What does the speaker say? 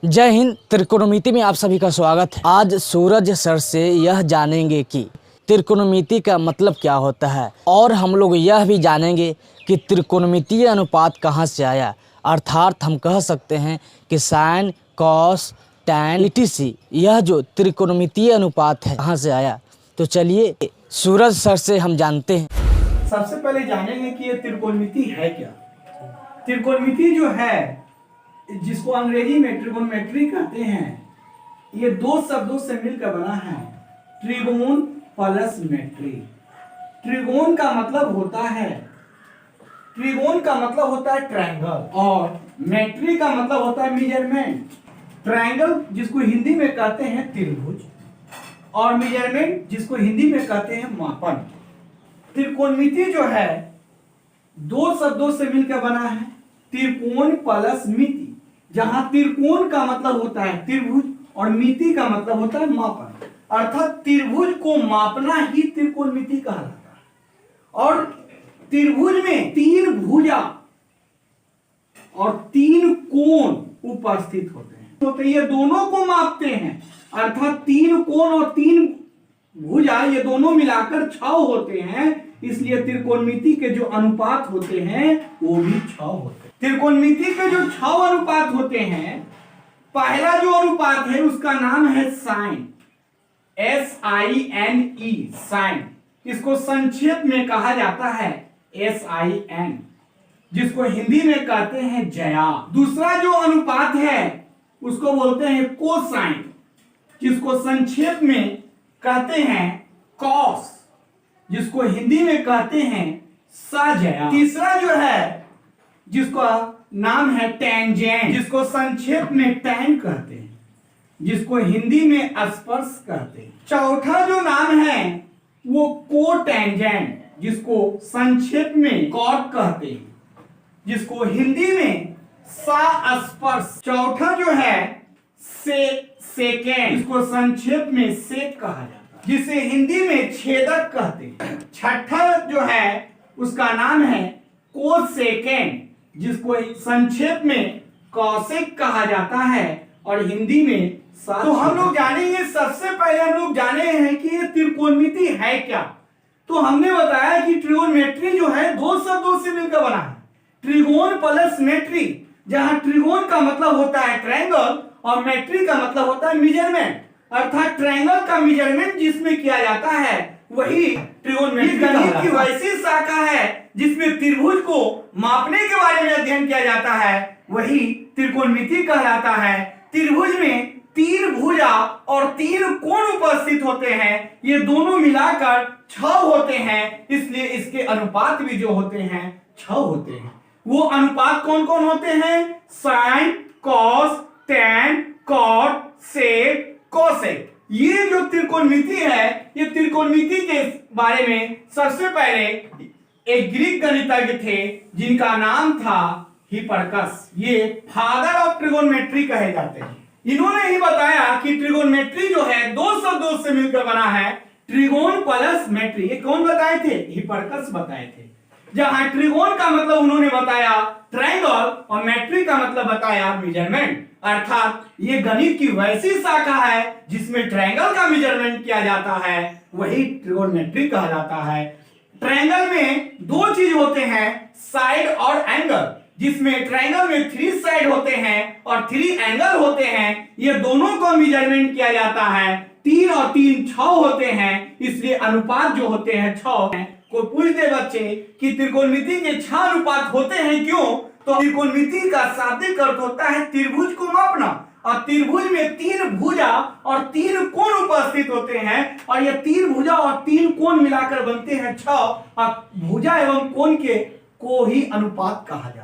जय हिंद। त्रिकोणमिति में आप सभी का स्वागत है। आज सूरज सर से यह जानेंगे कि त्रिकोणमिति का मतलब क्या होता है और हम लोग यह भी जानेंगे कि त्रिकोणमितीय अनुपात कहाँ से आया, अर्थात हम कह सकते हैं कि साइन, कॉस, टैन, etc यह जो त्रिकोणमितीय अनुपात है कहाँ से आया। तो चलिए सूरज सर से हम जानते हैं। सबसे पहले जानेंगे कि ये त्रिकोणमिति है क्या। त्रिकोणमिति जो है, जिसको अंग्रेजी में ट्रिगोनोमेट्री कहते हैं, ये दो शब्दों से मिलकर बना है, ट्रिगोन प्लस मेट्री। ट्रिगोन का मतलब होता है ट्रायंगल और मेट्री का मतलब होता है मेजरमेंट। ट्रायंगल जिसको हिंदी में कहते हैं त्रिभुज और मेजरमेंट जिसको हिंदी में कहते हैं मापन। त्रिकोणमिति जो है दो शब्दों से मिलकर बना है, त्रिकोण प्लस मिति, जहां त्रिकोण का मतलब होता है त्रिभुज और मिति का मतलब होता है मापन, अर्थात त्रिभुज को मापना ही त्रिकोणमिति कहलाता है। और त्रिभुज में तीन भुजा और तीन कोण उपस्थित होते हैं, तो ये दोनों को मापते हैं, अर्थात तीन कोण और तीन भुजा ये दोनों मिलाकर 6 होते हैं। इसलिए त्रिकोणमिति के जो अनुपात होते हैं वो भी 6 होते हैं। त्रिकोणमिति के जो 6 अनुपात होते हैं, पहला जो अनुपात है उसका नाम है साइन, SINE, साइन। इसको संक्षेप में कहा जाता है SIN, जिसको हिंदी में कहते हैं जया। दूसरा जो अनुपात है उसको बोलते हैं कोसाइन, जिसको संक्षेप में कहते हैं कॉस, जिसको हिंदी में कहते हैं साजया। तीसरा जो है जिसका नाम है टेंजेंट, जिसको संक्षेप में टैन कहते हैं, जिसको हिंदी में स्पर्श कहते हैं। चौथा जो नाम है वो कोटेंजेंट, जिसको संक्षेप में कॉट कहते हैं, जिसको हिंदी में स्पर्श। चौथा जो है सेकेंड, जिसको संक्षेप में सेक कहा जाता है, जिसे हिंदी में छेदक कहते हैं। छठा जो है उसका नाम है कोसेकेंड, जिसको संक्षेप में कौशिक कहा जाता है और हिंदी में तो हम लोग जानेंगे। सबसे पहले हम लोग जाने हैं कि ये त्रिकोणमिति है क्या। तो हमने बताया कि ट्रिगोनोमेट्री जो है दो शब्दों से मिलकर बना है, ट्रिगोन प्लस मेट्री, जहां ट्रिगोन का मतलब होता है ट्रायंगल और मेट्री का मतलब होता है मेजरमेंट, अर्थात ट्रायंगल का मेजरमेंट जिसमें किया जाता है वही ट्रिगोनोमेट्री की वैसी शाखा है जिसमें त्रिभुज को मापने के बारे में अध्ययन किया जाता है, वही त्रिकोणमिति कहलाता है। त्रिभुज में तीन भुजा और तीन कोण उपस्थित होते हैं, ये दोनों मिलाकर 6 होते हैं, इसलिए इसके अनुपात भी जो होते हैं 6 होते हैं। वो अनुपात कौन कौन होते हैं? साइन, कॉस, टैन, कॉट, सेक, कोसेक। ये जो त्रिकोणमिति है, ये त्रिकोणमिति के बारे में सबसे पहले एक ग्रीक गणितज्ञ थे जिनका नाम था हिपरकस। ये फादर ऑफ ट्रिगोनोमेट्री कहे जाते हैं। इन्होंने ही बताया कि ट्रिगोनोमेट्री जो है दो शब्दों से मिलकर बना है, ट्रिगोन प्लस मेट्री। ये कौन बताए थे? हिपरकस बताए थे। जहां ट्रिगोन का मतलब उन्होंने बताया ट्रायंगल और मेट्री का मतलब बताया मेजरमेंट, अर्थात ये गणित की वैसी शाखा है जिसमें ट्रायंगल का मेजरमेंट किया जाता है, वही ट्रिगोनोमेट्री कहलाता है। ट्रायंगल में दो चीज होते हैं, साइड और एंगल, जिसमें ट्रायंगल में 3 साइड होते हैं और 3 एंगल होते हैं। ये दोनों को मेजरमेंट किया जाता है, 3 और 3 6 होते हैं, इसलिए अनुपात जो होते हैं 6 हैं। कोई पूछ दे बच्चे कि त्रिकोणमिति के 6 अनुपात होते हैं क्यों, तो त्रिकोणमिति का शाब्दिक अर्थ होता है त्रिभुज को मापना, और त्रिभुज में 3 भुजा और 3 कोण उपस्थित होते हैं, और ये 3 भुजा और 3 कोण मिलाकर बनते हैं 6, और भुजा एवं कोण के को ही अनुपात कहा जाता है।